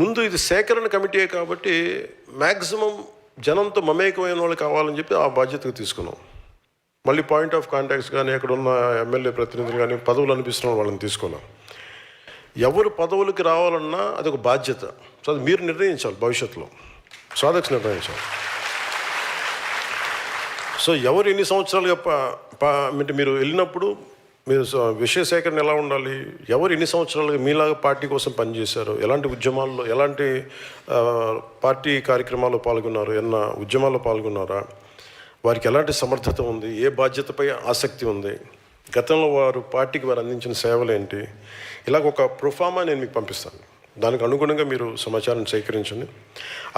ముందు ఇది సేకరణ కమిటీ కాబట్టి మ్యాక్సిమం జనంతో మమేకమైన వాళ్ళు కావాలని చెప్పి ఆ బాధ్యతగా తీసుకున్నాం. మళ్ళీ పాయింట్ ఆఫ్ కాంటాక్ట్స్ కానీ అక్కడ ఉన్న ఎమ్మెల్యే ప్రతినిధులు కానీ పదవులు అనిపిస్తున్న వాళ్ళని తీసుకున్నాం. ఎవరు పదవులకి రావాలన్నా అదొక బాధ్యత. సో అది మీరు నిర్ణయించాలి, భవిష్యత్తులో సాధక్స్ నిర్ణయించాలి. సో ఎవరు ఎన్ని సంవత్సరాలుగా అంటే మీరు వెళ్ళినప్పుడు మీరు విషయ సేకరణ ఎలా ఉండాలి, ఎవరు ఎన్ని సంవత్సరాలుగా మీలాగా పార్టీ కోసం పనిచేశారు, ఎలాంటి ఉద్యమాల్లో ఎలాంటి పార్టీ కార్యక్రమాల్లో పాల్గొన్నారు, ఏమన్నా ఉద్యమాల్లో పాల్గొన్నారా, వారికి ఎలాంటి సమర్థత ఉంది, ఏ బాధ్యతపై ఆసక్తి ఉంది, గతంలో వారు పార్టీకి వారు అందించిన సేవలు ఏంటి, ఇలాగ ఒక ప్రొఫార్మా నేను మీకు పంపిస్తాను. దానికి అనుగుణంగా మీరు సమాచారం సేకరించండి.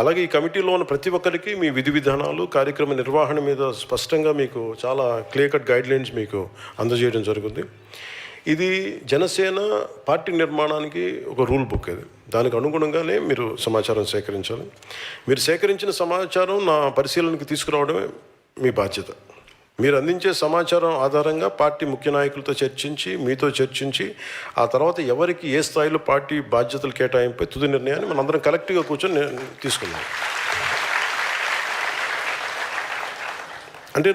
అలాగే ఈ కమిటీలో ఉన్న ప్రతి ఒక్కరికి మీ విధి విధానాలు, కార్యక్రమ నిర్వహణ మీద స్పష్టంగా మీకు చాలా క్లియర్ కట్ గైడ్లైన్స్ మీకు అందజేయడం జరుగుతుంది. ఇది జనసేన పార్టీ నిర్మాణానికి ఒక రూల్ బుక్. ఇది దానికి అనుగుణంగానే మీరు సమాచారం సేకరించాలి. మీరు సేకరించిన సమాచారం నా పరిశీలనకి తీసుకురావడమే మీ బాధ్యత. మీరు అందించే సమాచారం ఆధారంగా పార్టీ ముఖ్య నాయకులతో చర్చించి, మీతో చర్చించి, ఆ తర్వాత ఎవరికి ఏ స్థాయిలో పార్టీ బాధ్యతలు కేటాయింపై తుది నిర్ణయాన్ని మనందరం కలెక్టివ్గా కూర్చొని తీసుకున్నాం. అంటే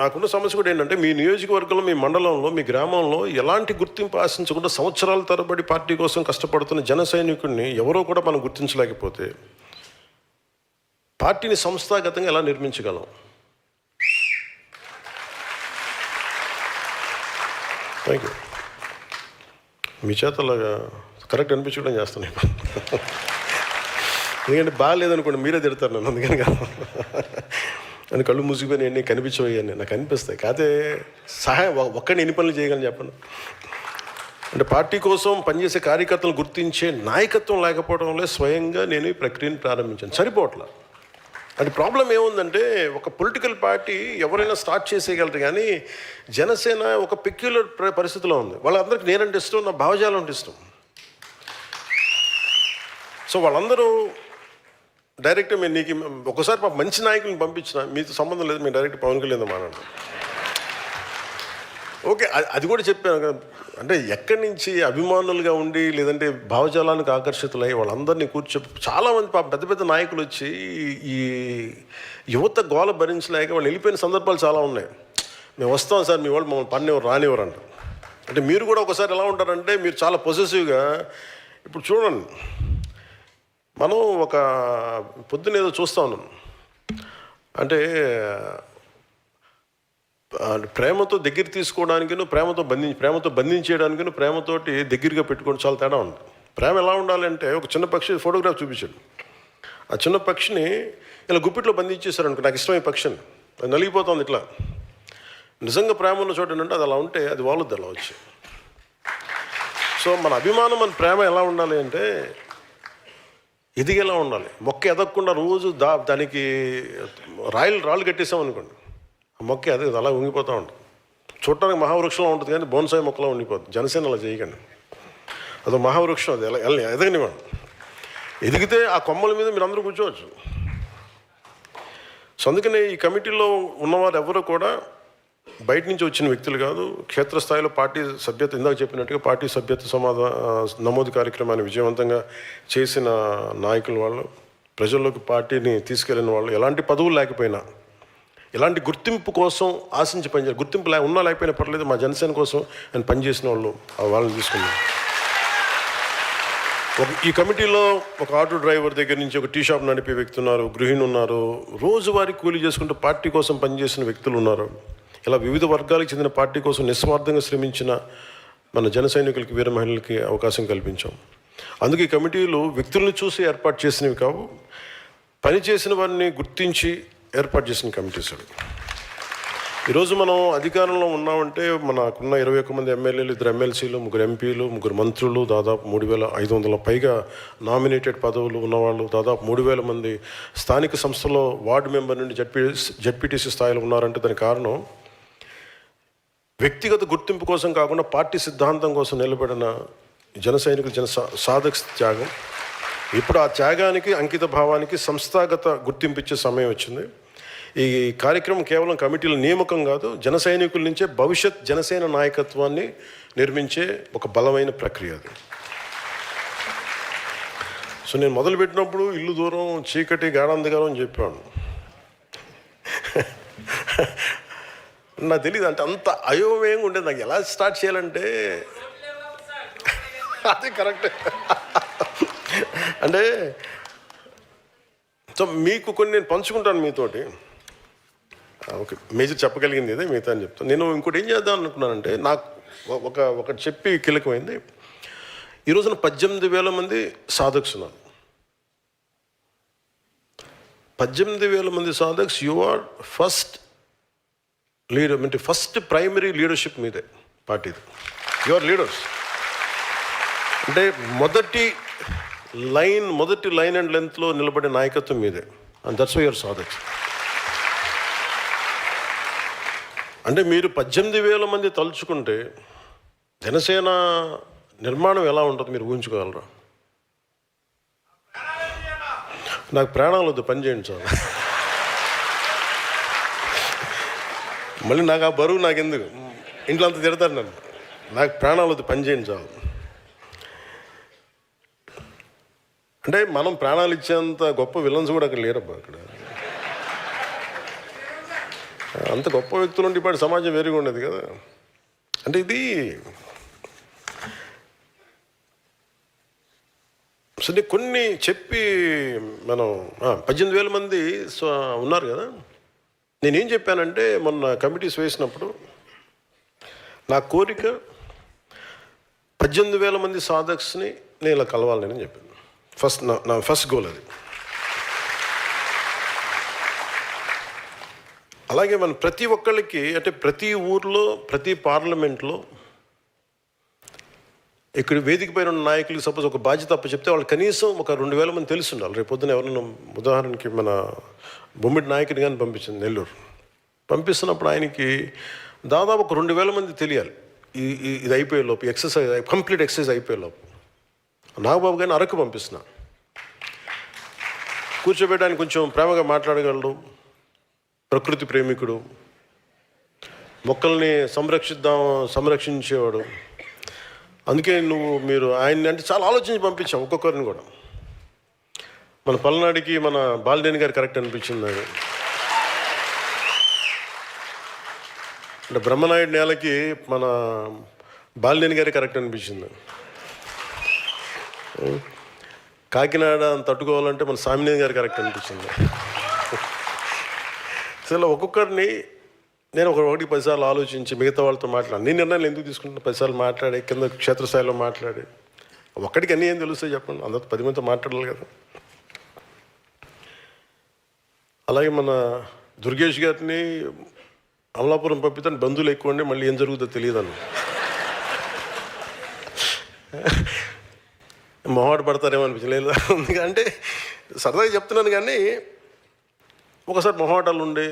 నాకున్న సమస్య కూడా ఏంటంటే, మీ నియోజకవర్గంలో, మీ మండలంలో, మీ గ్రామంలో ఎలాంటి గుర్తింపు ఆశించకుండా సంవత్సరాల తరబడి పార్టీ కోసం కష్టపడుతున్న జన సైనికుడిని ఎవరో కూడా మనం గుర్తించలేకపోతే పార్టీని సంస్థాగతంగా ఎలా నిర్మించగలం? Thank you. మీ చేత అలాగా కరెక్ట్ అనిపించడం చేస్తాను. ఎందుకంటే బాగాలేదనుకోండి మీరే తిడతారు నన్ను, అందుకని కాదు. అని కళ్ళు మూసిపోయి అన్నీ కనిపించవయ్యాన్ని నాకు అనిపిస్తాయి. కాదే సహాయం ఒక్కడిని ఎన్ని పనులు చేయగలని చెప్పండి. అంటే పార్టీ కోసం పనిచేసే కార్యకర్తలను గుర్తించే నాయకత్వం లేకపోవడంలో స్వయంగా నేను ఈ ప్రక్రియను ప్రారంభించాను. సరిపోవట్లా. అంటే ప్రాబ్లం ఏముందంటే, ఒక పొలిటికల్ పార్టీ ఎవరైనా స్టార్ట్ చేసేయగలరు, కానీ జనసేన ఒక పెక్యులర్ పరిస్థితిలో ఉంది. వాళ్ళందరికీ నేనంటే ఇష్టం, నా భావజాలం అంటే ఇష్టం. సో వాళ్ళందరూ డైరెక్ట్గా మీరు నీకు ఒకసారి మంచి నాయకులను పంపించిన మీతో సంబంధం లేదు, మీరు డైరెక్ట్ పవన్ కళ్యాణ్ మాట్లాడండి. ఓకే, అది కూడా చెప్పాను కదా. అంటే ఎక్కడి నుంచి అభిమానులుగా ఉండి, లేదంటే భావజాలానికి ఆకర్షితులై వాళ్ళందరినీ చాలామంది పెద్ద పెద్ద నాయకులు వచ్చి ఈ యువత గోల భరించలేక వాళ్ళు వెళ్ళిపోయిన సందర్భాలు చాలా ఉన్నాయి. మేము వస్తాం సార్, మీ వాళ్ళు మమ్మల్ని పనివ్వరు, రానివ్వరంట. అంటే మీరు కూడా ఒకసారి ఎలా ఉంటారంటే, మీరు చాలా పొసెసివ్గా. ఇప్పుడు చూడండి, మనం ఒక పొద్దున ఏదో చూస్తా ఉన్నాం, అంటే ప్రేమతో దగ్గర తీసుకోవడానికి, ప్రేమతో బంధించేయడానికి, ప్రేమతోటి దగ్గరగా పెట్టుకోవడం చాలా తేడా ఉంది. ప్రేమ ఎలా ఉండాలంటే, ఒక చిన్న పక్షి ఫోటోగ్రాఫ్ చూపించాడు. ఆ చిన్న పక్షిని ఇలా గుప్పిట్లో బంధించేశారు అనుకో, నాకు ఇష్టమైన పక్షిని, అది నలిగిపోతుంది ఇట్లా. నిజంగా ప్రేమ ఉన్న చోట ఏంటంటే అది అలా ఉంటే అది వాళ్ళుద్ది అలా వచ్చి. సో మన అభిమానం, మన ప్రేమ ఎలా ఉండాలి అంటే ఎదిగేలా ఉండాలి. మొక్క ఎదగకుండా రోజు దానికి రాళ్ళు కట్టేసాం అనుకోండి, ఆ మొక్క అదే అలా ఉంగిపోతూ ఉంటుంది. చూడటానికి మహావృక్షంలో ఉంటుంది కానీ బోన్సాయి మొక్కలా ఉండిపోతుంది. జనసేన అలా చేయకండి. అదో మహావృక్షం, అది ఎలా ఎదగనివ్వండి. ఎదిగితే ఆ కొమ్మల మీద మీరు అందరూ కూర్చోవచ్చు. సో అందుకనే ఈ కమిటీలో ఉన్నవారు ఎవరు కూడా బయట నుంచి వచ్చిన వ్యక్తులు కాదు. క్షేత్రస్థాయిలో పార్టీ సభ్యత, ఇందాక చెప్పినట్టుగా పార్టీ సభ్యత నమోదు కార్యక్రమాన్ని విజయవంతంగా చేసిన నాయకులు, వాళ్ళు ప్రజల్లోకి పార్టీని తీసుకెళ్ళిన వాళ్ళు, ఎలాంటి పదవులు లేకపోయినా, ఎలాంటి గుర్తింపు కోసం ఆశించి పనిచేయాలి, గుర్తింపు ఉన్నా లేకపోయినా పర్లేదు, మా జనసేన కోసం నేను పనిచేసిన వాళ్ళని తీసుకున్నాను. ఈ కమిటీలో ఒక ఆటో డ్రైవర్ దగ్గర నుంచి ఒక టీ షాప్ నడిపే వ్యక్తి ఉన్నారు, గృహిణి ఉన్నారు, రోజువారీ కూలీ చేసుకుంటూ పార్టీ కోసం పనిచేసిన వ్యక్తులు ఉన్నారు. ఇలా వివిధ వర్గాలకు చెందిన పార్టీ కోసం నిస్వార్థంగా శ్రమించిన మన జన సైనికులకి, వీర మహిళలకి అవకాశం కల్పించాం. అందుకే ఈ కమిటీలు వ్యక్తులను చూసి ఏర్పాటు చేసినవి కావు, పనిచేసిన వారిని గుర్తించి ఏర్పాటు చేసిన కమిటీస్ అవి. ఈరోజు మనం అధికారంలో ఉన్నామంటే మనకున్న 21 మంది ఎమ్మెల్యేలు, 2 ఎమ్మెల్సీలు, 3 ఎంపీలు, 3 మంత్రులు, దాదాపు 3,500 పైగా నామినేటెడ్ పదవులు ఉన్నవాళ్ళు, దాదాపు 3,000 మంది స్థానిక సంస్థలో వార్డు మెంబర్ నుండి జడ్పీటీసీ స్థాయిలో ఉన్నారంటే దానికి కారణం వ్యక్తిగత గుర్తింపు కోసం కాకుండా పార్టీ సిద్ధాంతం కోసం నిలబడిన జన సైనికులు, సాధక త్యాగం. ఇప్పుడు ఆ త్యాగానికి, అంకిత భావానికి సంస్థాగత గుర్తింపు ఇచ్చే సమయం వచ్చింది. ఈ కార్యక్రమం కేవలం కమిటీల నియామకం కాదు, జన సైనికుల నుంచే భవిష్యత్ జనసేన నాయకత్వాన్ని నిర్మించే ఒక బలమైన ప్రక్రియ అది. సో నేను మొదలుపెట్టినప్పుడు ఇల్లు దూరం, చీకటి, గాఢాంధకారం అని చెప్పాను. నాకు తెలియదు, అంటే అంత అయోమయంగా ఉండేది. నాకు ఎలా స్టార్ట్ చేయాలంటే అదే కరెక్ట్. అంటే సో మీకు కొన్ని నేను పంచుకుంటాను మీతోటి. ఓకే, మేజర్ చెప్పగలిగింది ఇదే, మిగతా అని చెప్తాను. నేను ఇంకోటి ఏం చేద్దాం అనుకున్నానంటే, నాకు ఒకటి చెప్పి కీలకమైంది. ఈ రోజున 18,000 మంది సాధక్స్ ఉన్నారు. 18,000 మంది sadhaks. You are first leader, అంటే ఫస్ట్ ప్రైమరీ లీడర్షిప్ మీదే పార్టీది. You are leaders. అంటే మొదటి లైన్ అండ్ లెంత్లో నిలబడే నాయకత్వం మీదే. And that's why your sadhaks. అంటే మీరు 18,000 మంది తలుచుకుంటే జనసేన నిర్మాణం ఎలా ఉంటుంది మీరు ఊహించుకోగలరా? నాకు ప్రాణాలు వద్దు, పని చేయండి సార్. మళ్ళీ నాకు ఆ బరువు నాకు ఎందుకు, ఇంట్లో అంతా తిడతారు నన్ను. నాకు ప్రాణాలు వద్దు, పని చేయండి చాలు. అంటే మనం ప్రాణాలు ఇచ్చేంత గొప్ప విలన్స్ కూడా అక్కడ లేరబ్బా. అక్కడ అంత గొప్ప వ్యక్తులు ఉంటే ఇప్పటి సమాజం వేరుగా ఉండేది కదా. అంటే ఇది సరే కొన్ని చెప్పి మనం 18,000 మంది ఉన్నారు కదా. నేనేం చెప్పానంటే, మొన్న కమిటీస్ వేసినప్పుడు నా కోరిక 18,000 మంది సాధక్స్ని నేను ఇలా కలవాలని చెప్పాను. నా ఫస్ట్ గోల్ అది. అలాగే మన ప్రతి ఒక్కళ్ళకి, అంటే ప్రతి ఊర్లో, ప్రతి పార్లమెంట్లో, ఇక్కడ వేదిక పైన ఉన్న నాయకులకి సపోజ్ ఒక బాధ్యత అప్ప చెప్తే వాళ్ళు కనీసం ఒక 2,000 మంది తెలిసి ఉండాలి. రేపు పొద్దున ఎవరైనా, ఉదాహరణకి మన బొమ్మిడి నాయకుని కానీ పంపించింది నెల్లూరు, పంపిస్తున్నప్పుడు ఆయనకి దాదాపు ఒక 2,000 మంది తెలియాలి. ఇది అయిపోయే లోపు, కంప్లీట్ ఎక్సర్సైజ్ అయిపోయే లోపు. నాగబాబు గారిని అరకు పంపిస్తున్నా. కూర్చోబెట్టడానికి కొంచెం ప్రేమగా మాట్లాడగలడు, ప్రకృతి ప్రేమికుడు, మొక్కల్ని సంరక్షించేవాడు. అందుకే మీరు ఆయన్ని అంటే చాలా ఆలోచించి పంపించాం ఒక్కొక్కరిని కూడా. మన పల్నాడికి మన బాలనేని గారు కరెక్ట్ అనిపించింది నాకు. అంటే బ్రహ్మనాయుడు నేలకి మన బాలనేని గారి కరెక్ట్ అనిపించింది. కాకినాడ తట్టుకోవాలంటే మన సామినేని గారు కరెక్ట్ అనిపించింది. అసలు ఒక్కొక్కరిని నేను ఒకటి 10 సార్లు ఆలోచించి మిగతా వాళ్ళతో మాట్లాడి, నేను నిర్ణయాలు ఎందుకు తీసుకుంటున్నా, 10 సార్లు మాట్లాడి, కింద క్షేత్రస్థాయిలో మాట్లాడి, ఒక్కడికి అన్నీ ఏం తెలుస్తాయి చెప్పండి, అందరితో 10 మందితో మాట్లాడాలి కదా. అలాగే మన దుర్గేష్ గారిని అమలాపురం పంపితే బంధువులు ఎక్కువ ఉండి మళ్ళీ ఏం జరుగుతుందో తెలియదు మొహాట పడతారేమో అనిపించలేదు. అంటే సరదాగా చెప్తున్నాను, కానీ ఒకసారి మొహాటాలు ఉండి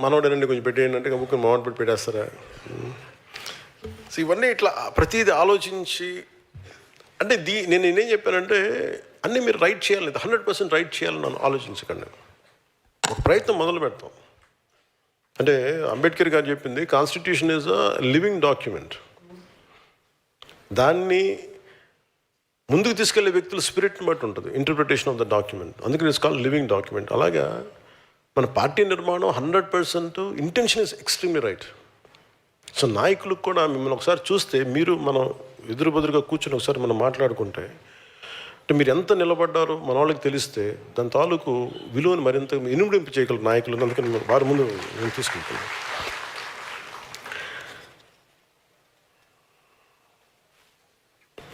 మనోడేనండి కొంచెం పెట్టేయండి అంటే ముఖ్యం మొహాట పెట్టి పెట్టేస్తారా. సో ఇవన్నీ ఇట్లా ప్రతిదీ ఆలోచించి, అంటే నేను నేనేం చెప్పానంటే, అన్నీ మీరు రైట్ చేయాలి, 100% రైట్ చేయాలని నన్ను ఆలోచించకండి. ఒక ప్రయత్నం మొదలు పెడతాం. అంటే అంబేద్కర్ గారు చెప్పింది, constitution is a living document. దాన్ని ముందుకు తీసుకెళ్లే వ్యక్తుల స్పిరిట్ని బట్టి ఉంటుంది ఇంటర్ప్రిటేషన్ ఆఫ్ ద డాక్యుమెంట్. అందుకని ఇట్స్ కాల్డ్ లివింగ్ డాక్యుమెంట్. అలాగా మన పార్టీ నిర్మాణం 100% intention is extremely right. So నాయకులకు కూడా మిమ్మల్ని ఒకసారి చూస్తే, మనం ఎదురుబెదురుగా కూర్చొని ఒకసారి మనం మాట్లాడుకుంటే, అంటే మీరు ఎంత నిలబడ్డారో మన వాళ్ళకి తెలిస్తే దాని తాలూకు విలువను మరింత ఇనుమడింపు చేయగలరు నాయకులు. అందుకని వారి ముందు నేను తీసుకుంటున్నాను.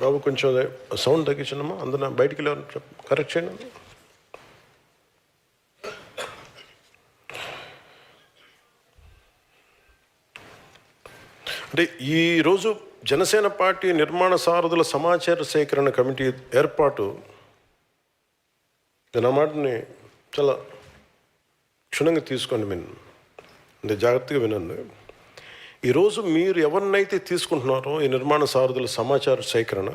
బాబు కొంచెం సౌండ్ తగ్గించండమ్మా, అందరూ బయటికి వెళ్ళి కరెక్ట్ చేయండి. అంటే ఈరోజు జనసేన పార్టీ నిర్మాణ సారథుల సమాచార సేకరణ కమిటీ ఏర్పాటు, నేను ఆ మాటని చాలా క్షుణ్ణంగా తీసుకోండి, అంటే జాగ్రత్తగా వినండి. ఈరోజు మీరు ఎవరినైతే తీసుకుంటున్నారో ఈ నిర్మాణ సారథుల సమాచార సేకరణ,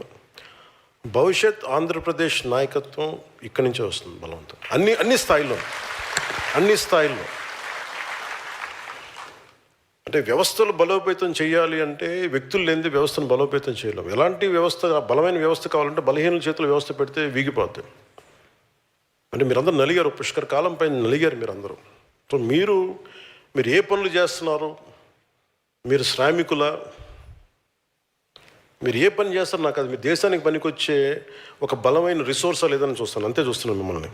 భవిష్యత్ ఆంధ్రప్రదేశ్ నాయకత్వం ఇక్కడి నుంచే వస్తుంది బలవంతం. అన్ని స్థాయిల్లో అంటే వ్యవస్థలు బలోపేతం చేయాలి అంటే వ్యక్తులు లేనిది వ్యవస్థను బలోపేతం చేయలేము. ఎలాంటి వ్యవస్థ, బలమైన వ్యవస్థ కావాలంటే బలహీనుల చేతులు వ్యవస్థ పెడితే వీగిపోద్ది. అంటే మీరందరూ నలిగారు, పుష్కర కాలం పైన నలిగారు మీరందరూ. సో మీరు ఏ పనులు చేస్తున్నారు, మీరు శ్రామికుల, మీరు ఏ పని చేస్తారు నాకు అది మీ దేశానికి పనికొచ్చే ఒక బలమైన రిసోర్సా లేదని చూస్తాను, అంతే చూస్తున్నాను మిమ్మల్ని.